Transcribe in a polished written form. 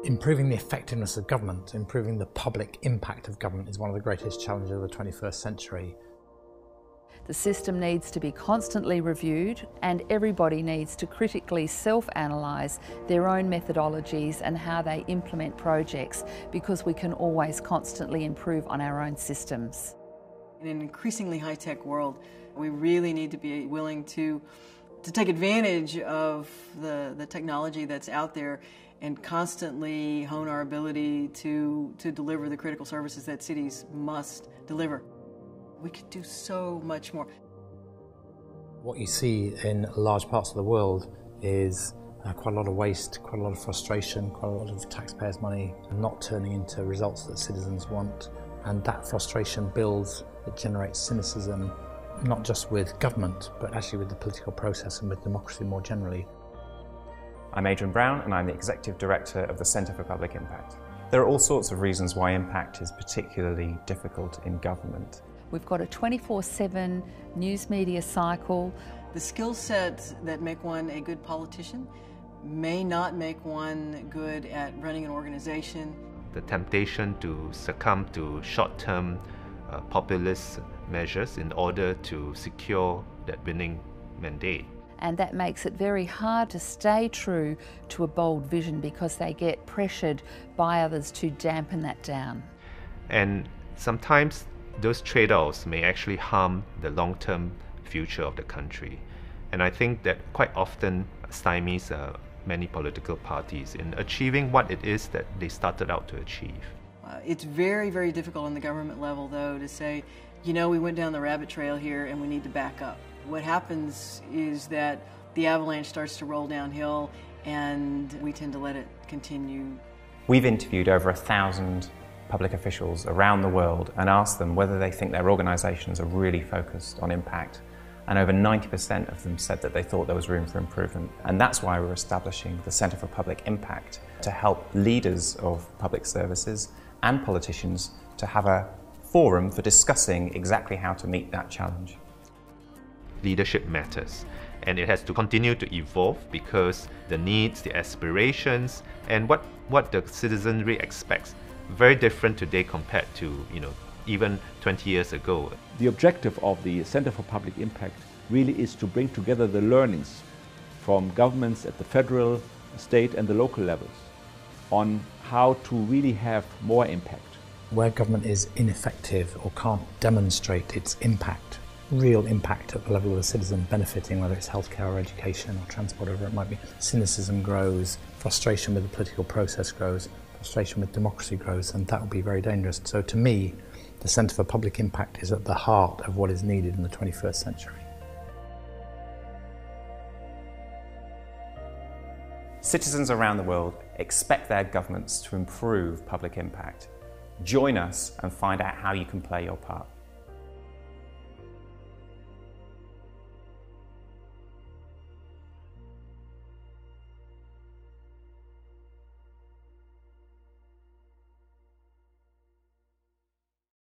Improving the effectiveness of government, improving the public impact of government is one of the greatest challenges of the 21st century. The system needs to be constantly reviewed, and everybody needs to critically self-analyse their own methodologies and how they implement projects, because we can always constantly improve on our own systems. In an increasingly high-tech world, we really need to be willing to take advantage of the technology that's out there and constantly hone our ability to deliver the critical services that cities must deliver. We could do so much more. What you see in large parts of the world is quite a lot of waste, quite a lot of frustration, quite a lot of taxpayers' money not turning into results that citizens want. And that frustration builds, it generates cynicism, not just with government, but actually with the political process and with democracy more generally. I'm Adrian Brown, and I'm the Executive Director of the Centre for Public Impact. There are all sorts of reasons why impact is particularly difficult in government. We've got a 24/7 news media cycle. The skill sets that make one a good politician may not make one good at running an organization. The temptation to succumb to short-term populist measures in order to secure that winning mandate. And that makes it very hard to stay true to a bold vision, because they get pressured by others to dampen that down. And sometimes those trade-offs may actually harm the long-term future of the country. And I think that quite often stymies many political parties in achieving what it is that they started out to achieve. It's very, very difficult on the government level, though, to say, you know, we went down the rabbit trail here and we need to back up. What happens is that the avalanche starts to roll downhill and we tend to let it continue. We've interviewed over 1,000 public officials around the world and asked them whether they think their organisations are really focused on impact. And over 90% of them said that they thought there was room for improvement. And that's why we're establishing the Centre for Public Impact, to help leaders of public services and politicians to have a forum for discussing exactly how to meet that challenge. Leadership matters, and it has to continue to evolve, because the needs, the aspirations, and what the citizenry expects very different today compared to, even 20 years ago. The objective of the Centre for Public Impact really is to bring together the learnings from governments at the federal, state and the local levels on how to really have more impact. Where government is ineffective or can't demonstrate its impact, real impact at the level of the citizen benefiting, whether it's healthcare or education or transport, whatever it might be, cynicism grows, frustration with the political process grows, frustration with democracy grows, and that would be very dangerous. So to me, the Centre for Public Impact is at the heart of what is needed in the 21st century. Citizens around the world expect their governments to improve public impact. Join us and find out how you can play your part.